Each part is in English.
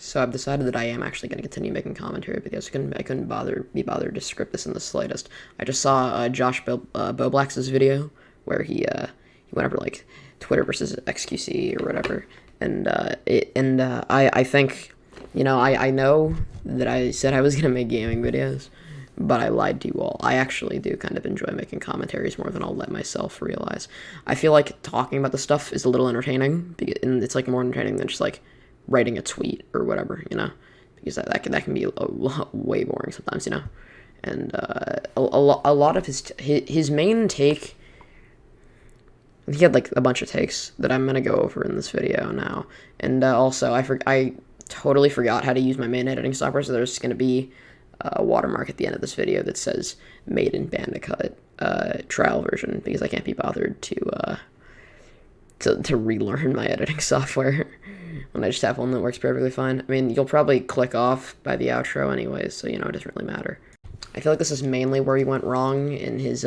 So I've decided that I am actually going to continue making commentary because I couldn't be bothered to script this in the slightest. I just saw Josh Boblax's video where he went over like Twitter versus XQC or whatever, and I think, you know, I know that I said I was going to make gaming videos, but I lied to you all. I actually do kind of enjoy making commentaries more than I'll let myself realize. I feel like talking about the stuff is a little entertaining, and it's like more entertaining than just like writing a tweet or whatever, you know, because that can be way boring sometimes, you know. And a lot of his main take, he had like a bunch of takes that I'm gonna go over in this video now. And also I totally forgot how to use my main editing software, so there's gonna be a watermark at the end of this video that says "Made in Bandicoot trial version," because I can't be bothered to relearn my editing software when I just have one that works perfectly fine. I mean, you'll probably click off by the outro anyways, so, you know, it doesn't really matter. I feel like this is mainly where he went wrong in his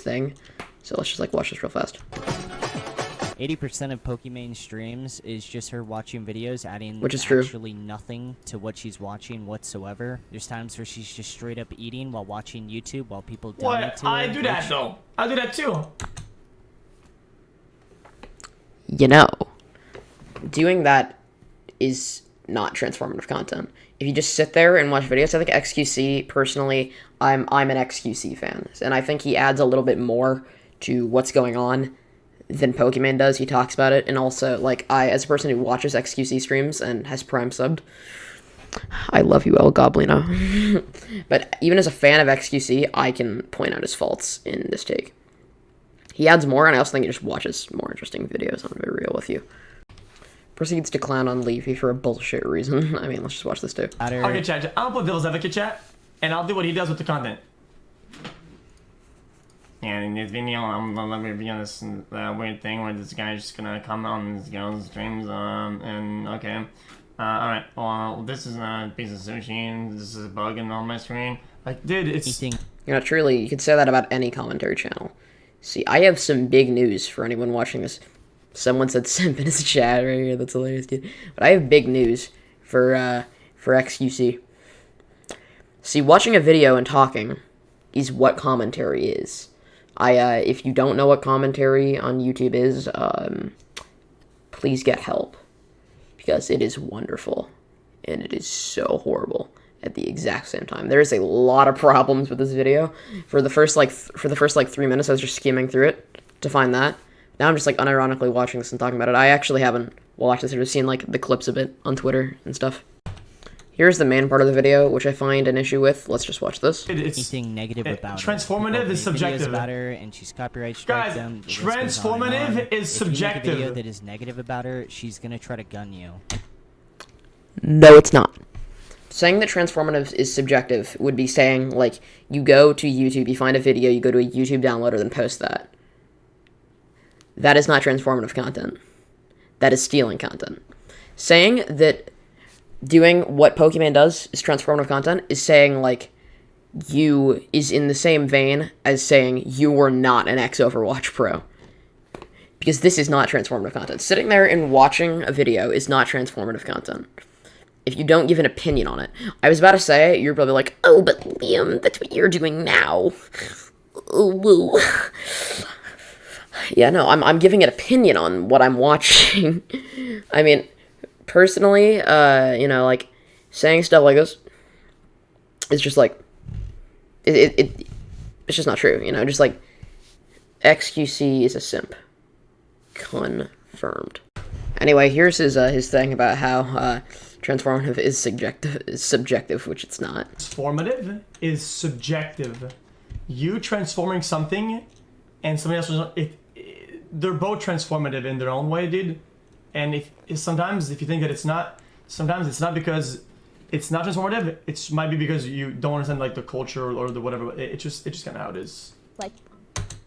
thing, so let's just, like, watch this real fast. 80% of Pokimane streams is just her watching videos, adding Which is true. Actually nothing to what she's watching whatsoever. There's times where she's just straight up eating while watching YouTube while people donate to her. I do that, though. I do that, too. You know, doing that is not transformative content. If you just sit there and watch videos, I think XQC, personally, I'm an XQC fan, and I think he adds a little bit more to what's going on than Pokimane does. He talks about it, and also, like, as a person who watches XQC streams and has Prime subbed, I love you, El Goblino. But even as a fan of XQC, I can point out his faults in this take. He adds more, and I also think he just watches more interesting videos, I'm gonna be real with you. Proceeds to clown on Leafy for a bullshit reason. I mean, let's just watch this too. Okay, chat. I'll put devil's advocate, chat, and I'll do what he does with the content. Yeah, in this video, I'm gonna be on this weird thing where this guy's just gonna comment on this girl's streams, and okay. Alright, well, this is a piece of sushi, this is a bug on my screen. Like, dude, it's... You know, truly, you could say that about any commentary channel. See, I have some big news for anyone watching this. Someone said simp in his chat right here, that's hilarious, dude. But I have big news for XQC. See, watching a video and talking is what commentary is. If you don't know what commentary on YouTube is, please get help. Because it is wonderful. And it is so horrible at the exact same time. There is a lot of problems with this video. For the first 3 minutes, I was just skimming through it to find that. Now I'm just, like, unironically watching this and talking about it. I actually haven't watched this. I've just seen, like, the clips of it on Twitter and stuff. Here's the main part of the video, which I find an issue with. Let's just watch this. Anything negative about transformative is subjective. About her and she's copyright guys, them. transformative is subjective. If you make a video that is negative about her, she's gonna try to gun you. No, it's not. Saying that transformative is subjective would be saying, like, you go to YouTube, you find a video, you go to a YouTube downloader, then post that. That is not transformative content. That is stealing content. Saying that doing what Pokimane does is transformative content is saying, like, you is in the same vein as saying you were not an Overwatch pro. Because this is not transformative content. Sitting there and watching a video is not transformative content. If you don't give an opinion on it. I was about to say, you're probably like, oh, but Liam, that's what you're doing now. Oh, woo. Yeah, no, I'm giving an opinion on what I'm watching. I mean, personally, you know, like, saying stuff like this is just, like, it's just not true, you know, just, like, XQC is a simp. Confirmed. Anyway, here's his thing about how, transformative is subjective, which it's not. Transformative is subjective. You transforming something and somebody else, they're both transformative in their own way, dude. And sometimes if you think that it's not, sometimes it's not because it's not transformative. It might be because you don't understand, like, the culture or the whatever. It's just kind of how it is. Like,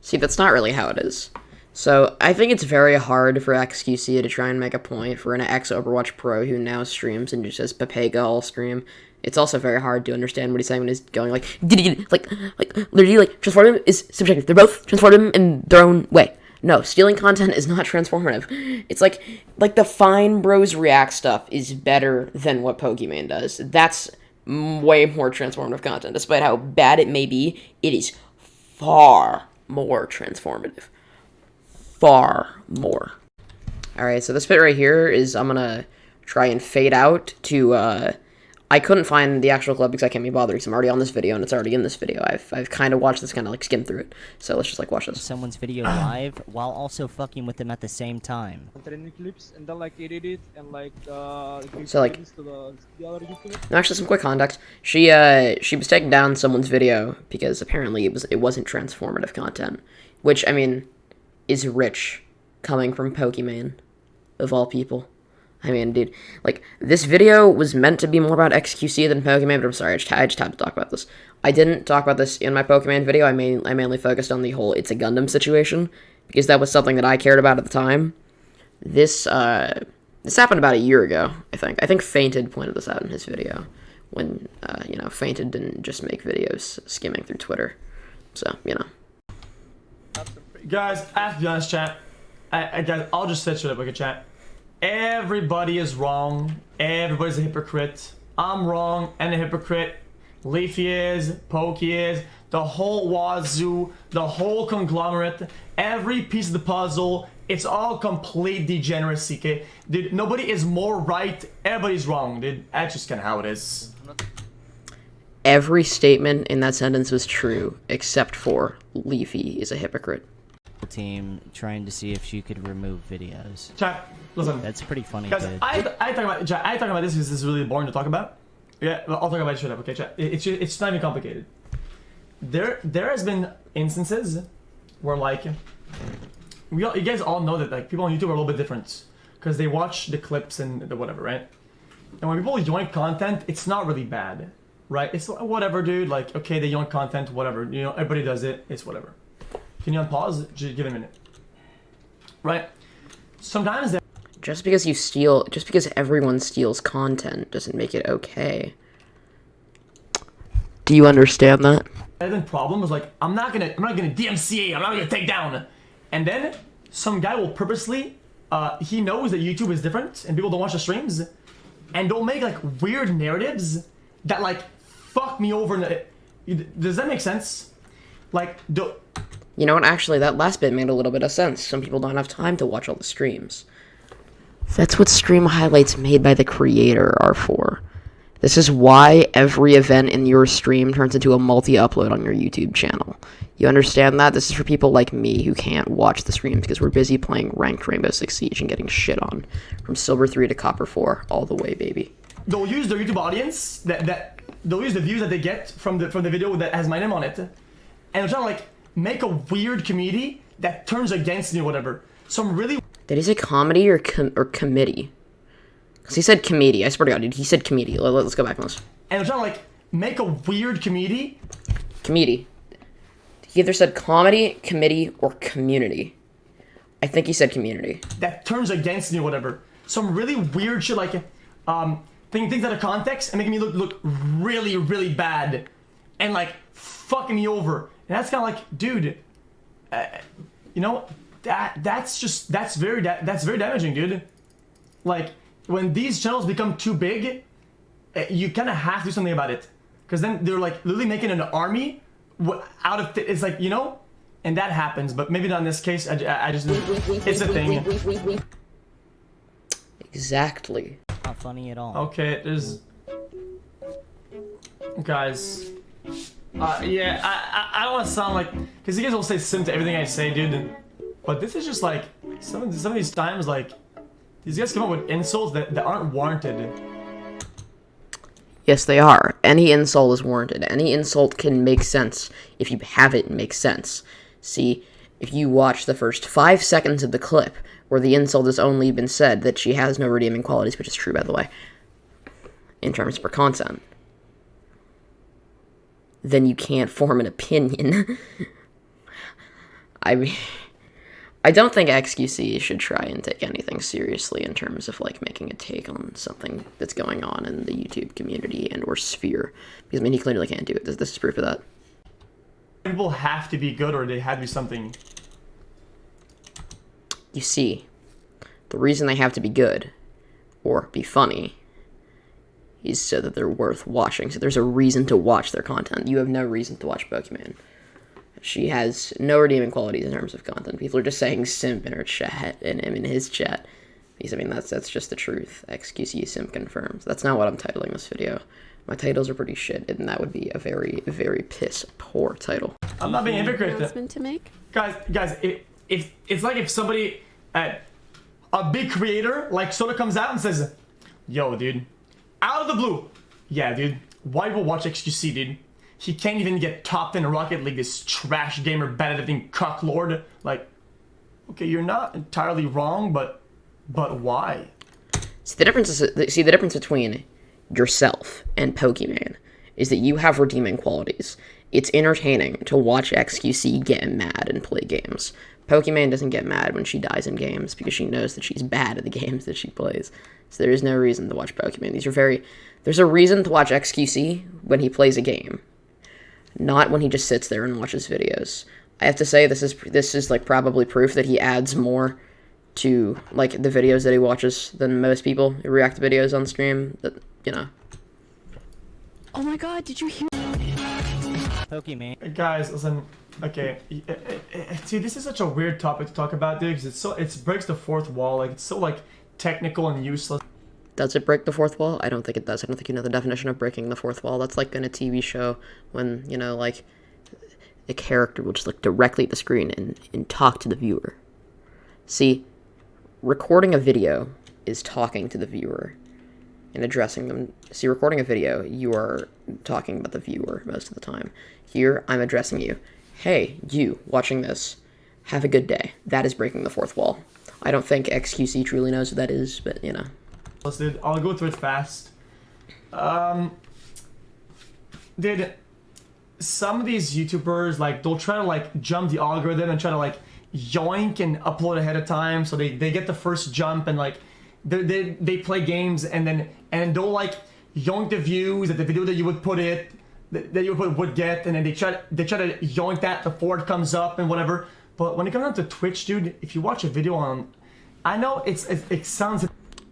see, that's not really how it is. So I think it's very hard for XQC to try and make a point for an ex-Overwatch pro who now streams and just says Papega all stream. It's also very hard to understand what he's saying when he's going like literally, like, transformative is subjective. They're both transformative in their own way. No, stealing content is not transformative. It's like the Fine Bros React stuff is better than what Pokimane does. That's way more transformative content. Despite how bad it may be, it is far more transformative. Far more. Alright, so this bit right here is I'm gonna try and fade out to, I couldn't find the actual clip because I can't be bothered because I'm already on this video and it's already in this video. I've kind of watched this, kind of like skimmed through it. So let's just like watch this. Someone's video live while also fucking with them at the same time. Training clips and then like edit it and like So like, to the other YouTuber. no, actually some quick context. She was taking down someone's video because apparently it wasn't transformative content, which I mean is rich coming from Pokimane of all people. I mean, dude, like, this video was meant to be more about XQC than Pokimane, but I'm sorry, I just had to talk about this. I didn't talk about this in my Pokimane video. I mainly focused on the whole It's a Gundam situation, because that was something that I cared about at the time. This happened about a year ago, I think. I think Fainted pointed this out in his video, when, you know, Fainted didn't just make videos skimming through Twitter. So, you know. Guys, I have to be honest, chat. Guys, I'll just say straight up, okay, chat. Everybody is wrong. Everybody's a hypocrite. I'm wrong and a hypocrite. Leafy is, Pokey is, the whole wazoo, the whole conglomerate, every piece of the puzzle, it's all complete degeneracy, okay? Dude, nobody is more right, everybody's wrong, dude. That's just kinda how it is. Every statement in that sentence was true, except for Leafy is a hypocrite. Team trying to see if she could remove videos. Chat, listen. That's pretty funny, Guys, dude. I talk about this because this is really boring to talk about. Yeah, I'll talk about it straight up, okay, chat. It's not even complicated. There has been instances where, like, you guys all know that, like, people on YouTube are a little bit different because they watch the clips and the whatever, right? And when people yoink content, it's not really bad, right? It's like, whatever, dude. Like, okay, they yoink content, whatever. You know, everybody does it. It's whatever. Can you unpause? Just give it a minute. Right? Sometimes Just because everyone steals content doesn't make it okay. Do you understand that? the problem was like, I'm not gonna DMCA, I'm not gonna take down. And then some guy will purposely, he knows that YouTube is different and people don't watch the streams, and they'll make like weird narratives that like fuck me over. Does that make sense? Like, you know what, actually, that last bit made a little bit of sense. Some people don't have time to watch all the streams. That's what stream highlights made by the creator are for. This is why every event in your stream turns into a multi-upload on your YouTube channel. You understand that? This is for people like me who can't watch the streams because we're busy playing ranked Rainbow Six Siege and getting shit on. From Silver 3 to Copper 4, all the way, baby. They'll use their YouTube audience, they'll use the views that they get from the video that has my name on it, and they're trying to like make a weird comedy that turns against me or whatever. Some really... Did he say comedy or committee? Because he said comedy. I swear to God, dude, he said comedy. Let's go back on this. And they're trying to like make a weird comedy. Comedy. He either said comedy, committee, or community. I think he said community. That turns against me or whatever. Some really weird shit like things out of context and making me look really, really bad. And like fucking me over. And that's kind of like, dude, you know, that's very damaging, dude. Like, when these channels become too big, you kind of have to do something about it. Because then they're like literally making an army out of it's like, you know, and that happens. But maybe not in this case. I just, it's a thing. Exactly. Not funny at all. Okay, there's guys. Yeah, I don't want to sound like, because you guys will say sim to everything I say, dude. But this is just like some of these times, like these guys come up with insults that aren't warranted. Yes, they are. Any insult is warranted. Any insult can make sense if you have it make sense. See, if you watch the first 5 seconds of the clip where the insult has only been said that she has no redeeming qualities, which is true, by the way, in terms of her content, then you can't form an opinion. I mean, I don't think XQC should try and take anything seriously in terms of, like, making a take on something that's going on in the YouTube community and or sphere. Because, I mean, he clearly can't do it. This is proof of that. People have to be good or they have to be something. You see, the reason they have to be good or be funny is so that they're worth watching. So there's a reason to watch their content. You have no reason to watch Pokemon. She has no redeeming qualities in terms of content. People are just saying simp in her chat, and in his chat. Because, I mean, that's just the truth. XQC simp confirms. That's not what I'm titling this video. My titles are pretty shit, and that would be a very, very piss poor title. I'm not being a hypocrite. Announcement to make? Guys, if it's like if somebody, a big creator like Soda comes out and says, "Yo, dude, out of the blue, yeah, dude, why people watch XQC, dude? He can't even get top 10 in Rocket League. This trash gamer, bad at everything, cuck lord." Like, okay, you're not entirely wrong, but why? See, the difference between yourself and Pokemon is that you have redeeming qualities. It's entertaining to watch XQC get mad and play games. Pokemon doesn't get mad when she dies in games because she knows that she's bad at the games that she plays. So there is no reason to watch Pokemon. There's a reason to watch XQC when he plays a game, not when he just sits there and watches videos. I have to say, this is like probably proof that he adds more to like the videos that he watches than most people who react to videos on stream. That, you know. Oh my god, did you hear? Pokemon. Guys, listen. Okay, see, this is such a weird topic to talk about, dude, because it breaks the fourth wall. Like, it's so like technical and useless. Does it break the fourth wall? I don't think it does. I don't think you know the definition of breaking the fourth wall. That's like in a TV show when, you know, like, a character will just look directly at the screen and talk to the viewer. See, recording a video is talking to the viewer and addressing them. See, recording a video, you are talking about the viewer most of the time. Here, I'm addressing you. Hey, you, watching this, have a good day. That is breaking the fourth wall. I don't think XQC truly knows what that is, but, you know. Dude, I'll go through it fast. Dude, some of these YouTubers, like, they'll try to, like, jump the algorithm and try to, like, yoink and upload ahead of time, so they get the first jump, and, like, they play games, and then they'll, like, yoink the views that the video that you would put it, that you would get, and then they try to yoink that before it comes up and whatever. But when it comes down to Twitch, dude, if you watch a video on, I know it sounds.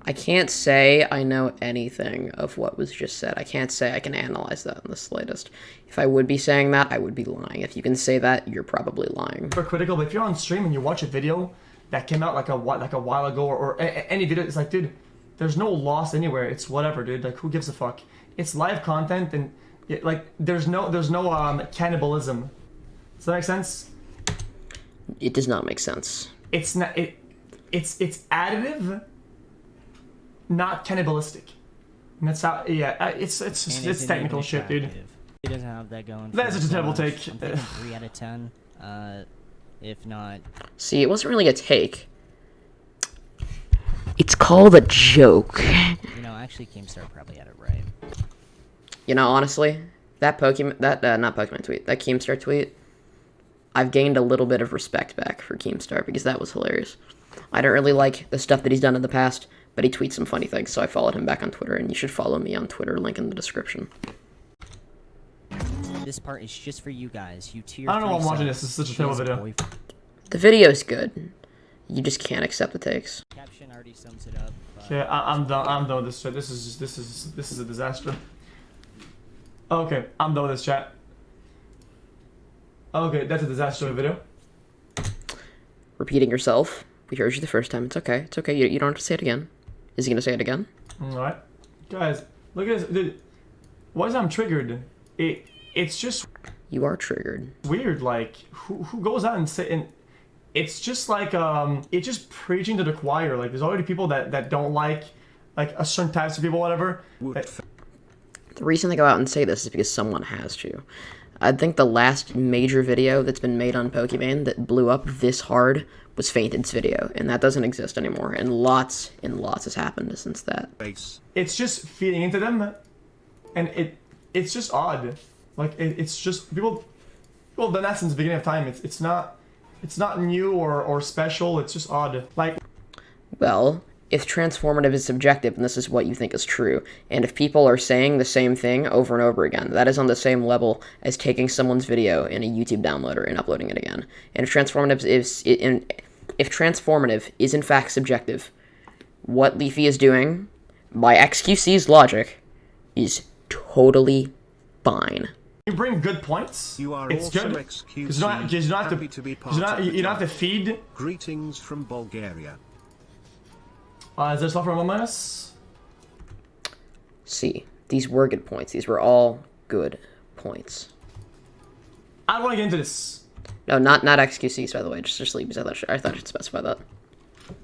I can't say I know anything of what was just said. I can't say I can analyze that in the slightest. If I would be saying that, I would be lying. If you can say that, you're probably lying. Critical, but if you're on stream and you watch a video that came out like a while ago, or any video, it's like, dude, there's no loss anywhere. It's whatever, dude. Like, who gives a fuck? It's live content, and like, there's no cannibalism. Does that make sense? It does not make sense. It's not. It's additive, not cannibalistic. And that's how. Yeah, it's technical shit, dude. He doesn't have that going. That's such a terrible take. I'm thinking 3 out of 10. If not. See, it wasn't really a take. It's called a joke. You know, actually, Keemstar probably had it right. You know, honestly, that not Pokemon tweet, that Keemstar tweet, I've gained a little bit of respect back for Keemstar because that was hilarious. I don't really like the stuff that he's done in the past, but he tweets some funny things, so I followed him back on Twitter, and you should follow me on Twitter, link in the description. This part is just for you guys. You tier. I don't know why I'm watching subs. this. It's such a terrible video. The video's good. You just can't accept the takes. Caption already sums it up. Yeah, I'm done with this shit. This is a disaster. Okay, I'm done with this chat. Okay, that's a disaster video. Repeating yourself. We heard you the first time. It's okay. It's okay. You don't have to say it again. Is he gonna say it again? Alright. Guys, look at this. Dude, why is I'm triggered? It's just You are triggered. weird. Like, who goes out and say, and it's just like, it's just preaching to the choir. Like, there's already people that don't like a certain types of people, whatever. The reason they go out and say this is because someone has to. I think the last major video that's been made on Pokemon that blew up this hard was Fainted's video, and that doesn't exist anymore, and lots has happened since that. It's just feeding into them, and it's just odd. Like, it's just people have done that since the beginning of time. It's not new or special. It's just odd. Like, Well, if transformative is subjective, and this is what you think is true, and if people are saying the same thing over and over again, that is on the same level as taking someone's video in a YouTube downloader and uploading it again. And if transformative if transformative is in fact subjective, what Leafy is doing, by XQC's logic, is totally fine. You bring good points. You are it's also good. XQC. Because you don't have to, be part you of the don't have to club. feed. Greetings from Bulgaria. Is there stuff from Among Us? See, these were good points. These were all good points. I don't want to get into this. No, not XQC's, by the way. Just Leafy's. I thought I should specify that.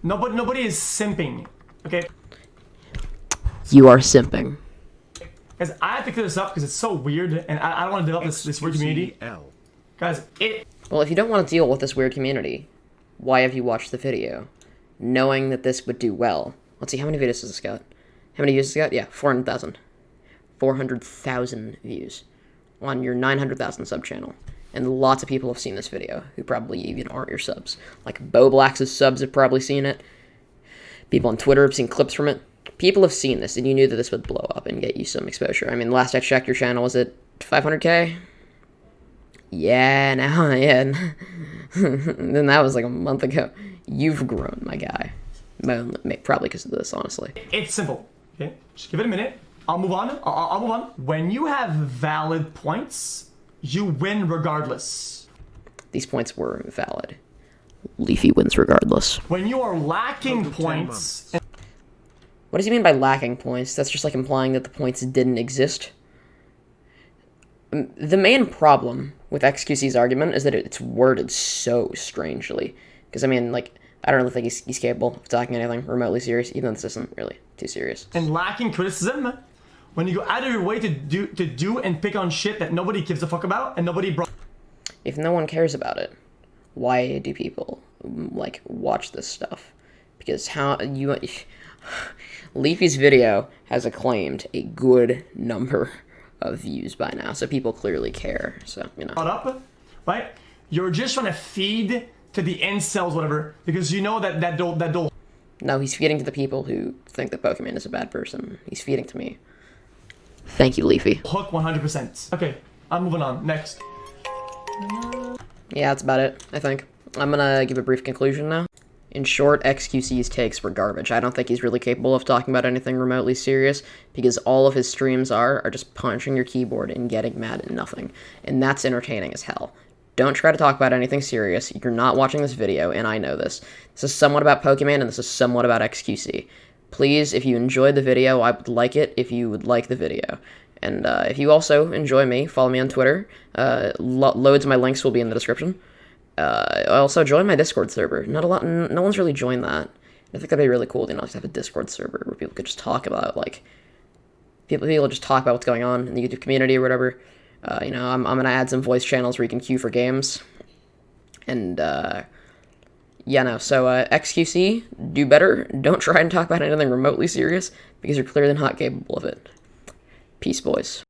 Nobody is simping. Okay. You are simping. Guys, I have to clear this up because it's so weird, and I don't want to develop this weird community. XQCL. Guys, Well, if you don't want to deal with this weird community, why have you watched the video? Knowing that this would do well. Let's see, how many videos does this got? How many views does it got? Yeah, 400,000. 400,000 views on your 900,000 sub channel. And lots of people have seen this video who probably even aren't your subs. Like Boblax's subs have probably seen it. People on Twitter have seen clips from it. People have seen this, and you knew that this would blow up and get you some exposure. I mean, last I checked, your channel was at 500K? Yeah, now, yeah. Then that was like a month ago. You've grown, my guy. Probably because of this, honestly. it's simple. Okay, just give it a minute. I'll move on. I'll move on. When you have valid points, you win regardless. These points were valid. Leafy wins regardless. When you are lacking Total 10 points, months. What does he mean by lacking points? That's just like implying that the points didn't exist. The main problem with XQC's argument is that it's worded so strangely. Because, I mean, like, I don't really think he's capable of talking anything remotely serious, even though this isn't really too serious. and lacking criticism, when you go out of your way to do and pick on shit that nobody gives a fuck about and nobody brought. If no one cares about it, why do people, like, watch this stuff? Because how you... Leafy's video has acclaimed a good number of views by now, so people clearly care, so, you know. Up, right? You're just trying to feed to the incels, whatever, because you know that they'll No, he's feeding to the people who think that Pokemon is a bad person. He's feeding to me. Thank you, Leafy. hook 100%. Okay, I'm moving on. Next. Yeah, that's about it, I think. I'm gonna give a brief conclusion now. In short, XQC's takes were garbage. I don't think he's really capable of talking about anything remotely serious, because all of his streams are just punching your keyboard and getting mad at nothing. And that's entertaining as hell. Don't try to talk about anything serious. You're not watching this video, and I know this. This is somewhat about Pokemon, and this is somewhat about XQC. Please, if you enjoyed the video, I would like it if you would like the video. And if you also enjoy me, follow me on Twitter. Loads of my links will be in the description. Also, join my Discord server. No one's really joined that. I think that'd be really cool, you know, to have a Discord server where people could just talk about, like, people just talk about what's going on in the YouTube community or whatever. You know, I'm gonna add some voice channels where you can queue for games. And, yeah, no, so, XQC, do better. Don't try and talk about anything remotely serious, because you're clearly not capable of it. Peace, boys.